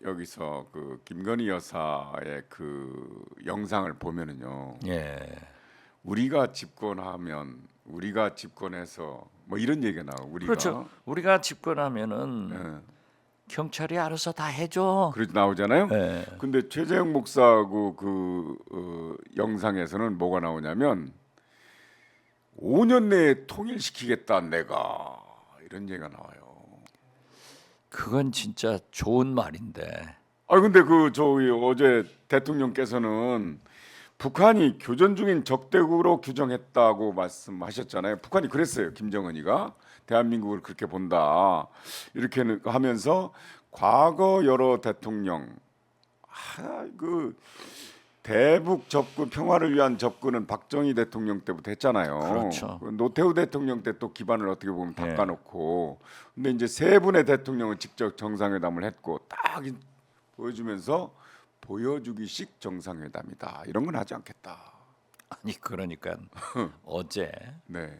여기서 그 김건희 여사의 그 영상을 보면은요. 예. 우리가 집권하면 우리가 집권해서 뭐 이런 얘기가 나와. 우리가 그렇죠. 우리가 집권하면은 예. 경찰이 알아서 다 해줘. 그렇게 나오잖아요. 예. 근데 최재형 목사하고 영상에서는 뭐가 나오냐면 5년 내에 통일시키겠다 내가 이런 얘기가 나와요. 그건 진짜 좋은 말인데. 아 근데 그 저기 어제 대통령께서는 북한이 교전 중인 적대국으로 규정했다고 말씀하셨잖아요. 북한이 그랬어요. 김정은이가 대한민국을 그렇게 본다 이렇게 하면서 과거 여러 대통령 그 대북 접근 평화를 위한 접근은 박정희 대통령 때부터 했잖아요. 그렇죠. 노태우 대통령 때 또 기반을 어떻게 보면 예. 닦아놓고 근데 이제 세 분의 대통령은 직접 정상회담을 했고 딱 보여주면서 보여주기식 정상회담이다. 이런 건 하지 않겠다. 아니 그러니까 어제 네,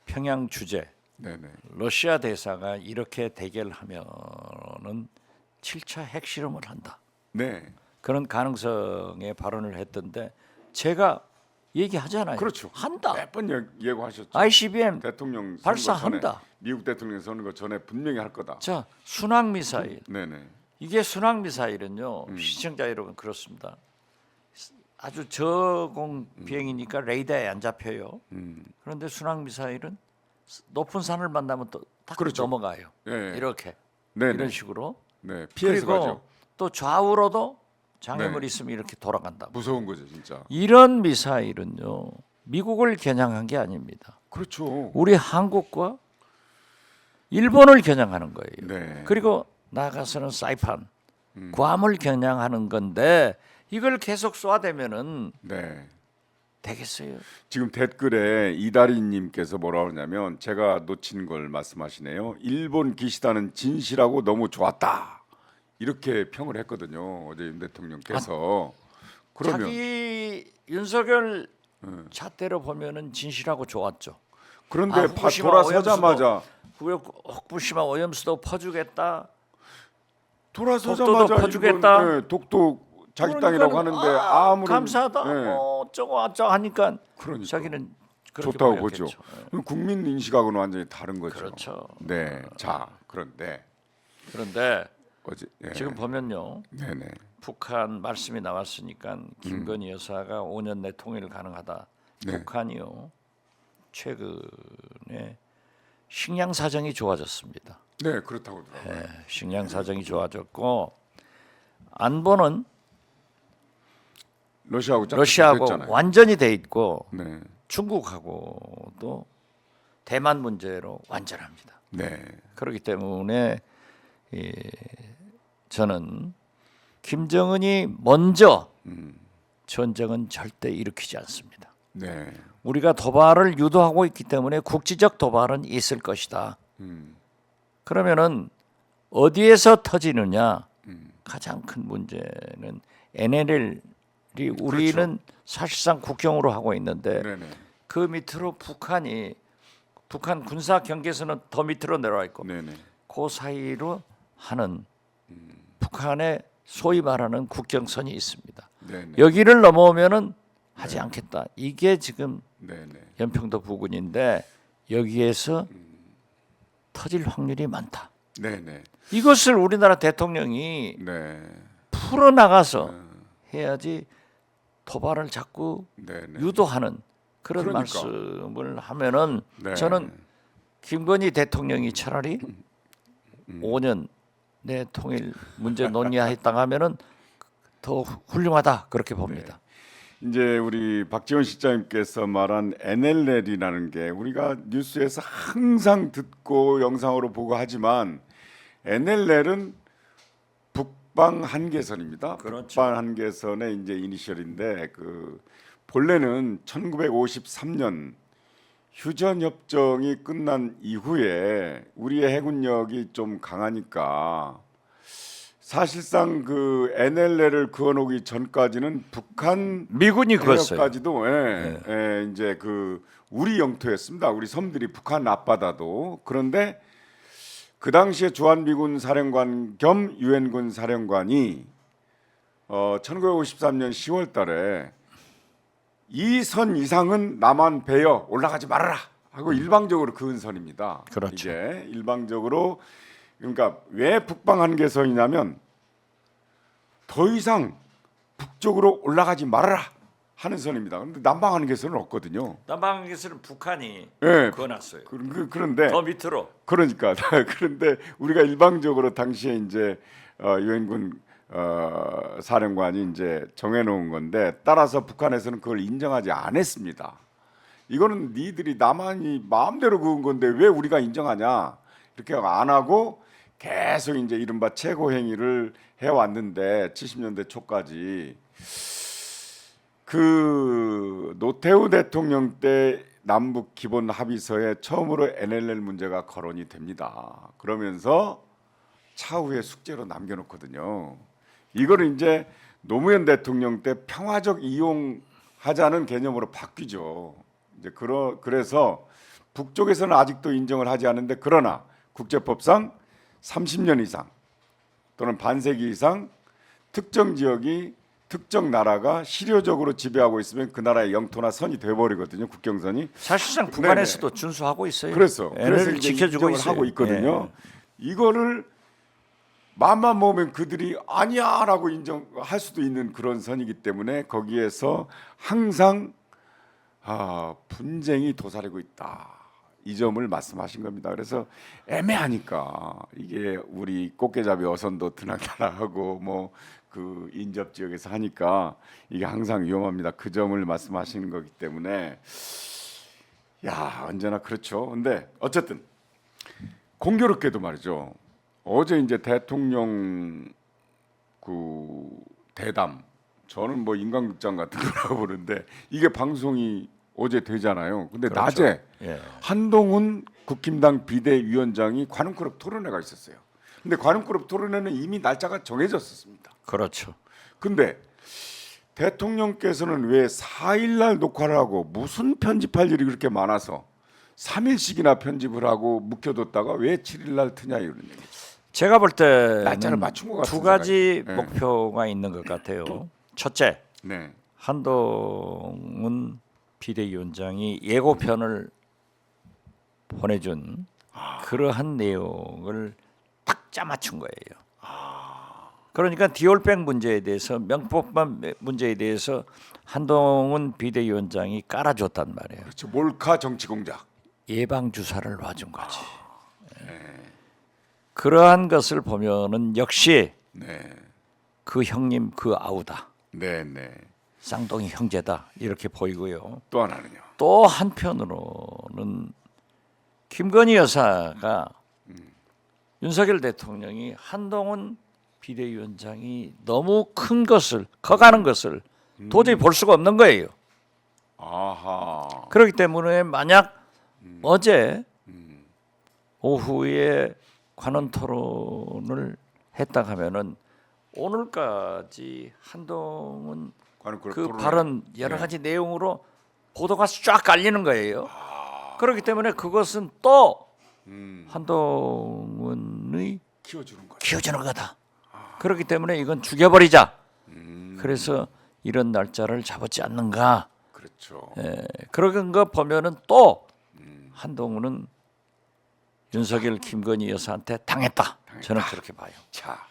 평양 주재 네, 네. 러시아 대사가 이렇게 대결하면은 7차 핵실험을 한다. 네, 그런 가능성의 발언을 했던데 제가 얘기하잖아요. 그렇죠. 한다. 몇 번 예고하셨죠. ICBM 대통령 선거 발사한다. 전에, 미국 대통령 선거 전에 분명히 할 거다. 자, 순항 미사일. 네, 네. 이게 순항 미사일은요. 시청자 여러분 그렇습니다. 아주 저공 비행이니까 레이더에 안 잡혀요. 그런데 순항 미사일은 높은 산을 만나면 또 딱 그렇죠. 넘어가요. 네. 이렇게 네, 이런 네. 식으로. 네, 피해서 그리고 가죠. 또 좌우로도 장애물이 네. 있으면 이렇게 돌아간다. 무서운 거죠, 진짜. 이런 미사일은요. 미국을 겨냥한 게 아닙니다. 그렇죠. 우리 한국과 일본을 겨냥하는 거예요. 네. 그리고 나아가서는 사이판, 괌을 겨냥하는 건데 이걸 계속 쏘아대면은 네. 되겠어요. 지금 댓글에 이다리님께서 뭐라 그러냐면 제가 놓친 걸 말씀하시네요. 일본 기시다는 진실하고 너무 좋았다. 이렇게 평을 했거든요. 어제 윤 대통령께서. 그러면 자기 윤석열 잣대로 보면은 진실하고 좋았죠. 그런데 후쿠시마 돌아서자마자 후쿠시마 오염수도 퍼주겠다. 돌아서자마자 독도도 퍼주겠다. 일본, 네, 독도 자기 그러니까, 땅이라고 하는데 아무런 감사하다. 네, 어쩌고 어쩌고 하니까 그러니까. 자기는 그렇게 좋다고 보였겠죠. 보죠. 그럼 국민 인식하고는 완전히 다른 거죠. 그렇죠. 네. 자, 그런데 그런데 어제 지금 보면요. 네네. 북한 말씀이 나왔으니까 김건희 여사가 5년 내 통일 가능하다. 네. 북한이요. 최근에 식량 사정이 좋아졌습니다. 네, 그렇다고 하더라고요. 예, 식량 사정이 좋아졌고 안보는 러시아하고 됐잖아요. 완전히 돼 있고 네. 중국하고도 대만 문제로 완전합니다. 네. 그렇기 때문에 저는 김정은이 먼저 전쟁은 절대 일으키지 않습니다. 네. 우리가 도발을 유도하고 있기 때문에 국지적 도발은 있을 것이다. 그러면은 어디에서 터지느냐? 가장 큰 문제는 NLL이 우리는 그렇죠. 사실상 국경으로 하고 있는데 네네. 그 밑으로 북한 군사 경계선은 더 밑으로 내려와 있고 네네. 그 사이로 하는 북한의 소위 말하는 국경선이 있습니다. 네네. 여기를 넘어오면은 하지 않겠다. 이게 지금 네네. 연평도 부근인데 여기에서 터질 확률이 많다. 네네. 이것을 우리나라 대통령이 네. 풀어 나가서 해야지 도발을 자꾸 네네. 유도하는 그런 그러니까. 말씀을 하면은 네. 저는 김건희 대통령이 차라리 5년 내 통일 문제 논의했다 하면은 더 훌륭하다 그렇게 봅니다. 이제 우리 박지원 실장님께서 말한 NLL이라는 게 우리가 뉴스에서 항상 듣고 영상으로 보고 하지만 NLL은 북방 한계선입니다. 그렇죠. 북방 한계선의 이제 이니셜인데 그 본래는 1953년 휴전 협정이 끝난 이후에 우리의 해군력이 좀 강하니까 사실상 그 NLL을 그어놓기 전까지는 북한 미군이 그었어요. 해역까지도 이제 그 우리 영토였습니다. 우리 섬들이 북한 앞바다도. 그런데 그 당시에 주한미군 사령관 겸 유엔군 사령관이 1953년 10월달에 이 선 이상은 남한 배여 올라가지 말아라 하고 일방적으로 그은 선입니다. 그렇죠. 이게 일방적으로 그러니까 왜 북방 한계선이냐면 더 이상 북쪽으로 올라가지 말아라 하는 선입니다. 그런데 남방 한계선은 없거든요. 남방에서는 북한이 예. 그어놨어요. 그런데 더 밑으로. 그러니까 그런데 우리가 일방적으로 당시에 이제 유엔군 사령관이 이제 정해놓은 건데 따라서 북한에서는 그걸 인정하지 않았습니다. 이거는 니들이 남한이 마음대로 그은 건데 왜 우리가 인정하냐 이렇게 안 하고 계속 이제 이른바 최고 행위를 해왔는데 70년대 초까지 그 노태우 대통령 때 남북 기본 합의서에 처음으로 NLL 문제가 거론이 됩니다. 그러면서 차후에 숙제로 남겨놓거든요. 이거를 이제 노무현 대통령 때 평화적 이용하자는 개념으로 바뀌죠. 이제 그래서 북쪽에서는 아직도 인정을 하지 않는데 그러나 국제법상 30년 이상 또는 반세기 이상 특정 지역이 특정 나라가 실효적으로 지배하고 있으면 그 나라의 영토나 선이 돼버리거든요. 국경선이. 사실상 북한에서도 준수하고 있어요. 그래서 NLL 이제 지켜주고 인정을 있어요. 하고 있거든요. 예. 이거를 맘만 먹으면 그들이 아니야라고 인정할 수도 있는 그런 선이기 때문에 거기에서 항상 분쟁이 도사리고 있다. 이 점을 말씀하신 겁니다. 그래서 애매하니까 이게 우리 꽃게잡이 어선도 드나드나하고 뭐 그 인접 지역에서 하니까 이게 항상 위험합니다. 그 점을 말씀하시는 거기 때문에 야 언제나 그렇죠. 근데 어쨌든 공교롭게도 말이죠. 어제 이제 대통령 그 대담 저는 뭐 인간극장 같은 거라고 보는데 이게 방송이 어제 되잖아요. 근데 그렇죠. 낮에 예. 한동훈 국힘당 비대위원장이 관훈클럽 토론회가 있었어요. 근데 관훈클럽 토론회는 이미 날짜가 정해졌었습니다. 그렇죠. 근데 대통령께서는 왜 4일 날 녹화를 하고 무슨 편집할 일이 그렇게 많아서 3일씩이나 편집을 하고 묵혀뒀다가 왜 7일 날 트냐 이런 얘기죠. 제가 볼 날짜를 때는 맞춘 것 같은 두 가지 생각이. 네. 목표가 있는 것 같아요. 첫째, 네. 한동훈 비대위원장이 예고편을 보내준 그러한 내용을 딱 짜맞춘 거예요. 그러니까 디올백 문제에 대해서 명법만 문제에 대해서 한동훈 비대위원장이 깔아줬단 말이에요. 그렇죠. 몰카 정치 공작. 예방 주사를 놔준 거지. 그러한 것을 보면은 역시 네. 그 형님 그 아우다. 네, 네. 쌍둥이 형제다 이렇게 보이고요. 또 하나는요. 또 한편으로는 김건희 여사가 윤석열 대통령이 한동훈 비대위원장이 너무 큰 것을 커가는 것을 도저히 볼 수가 없는 거예요. 아하. 그렇기 때문에 만약 어제 오후에 관원 토론을 했다 하면은 오늘까지 한동훈 관훈클럽 그 토론회. 발언 여러 가지 내용으로 보도가 쫙 깔리는 거예요. 그렇기 때문에 그것은 또 한동훈의 키워주는 거죠. 키워주는 거다. 그렇기 때문에 이건 죽여버리자. 그래서 이런 날짜를 잡았지 않는가. 그렇죠. 그런 거 보면은 또 한동훈은 윤석열 김건희 여사한테 당했다. 저는 그렇게 봐요. 자,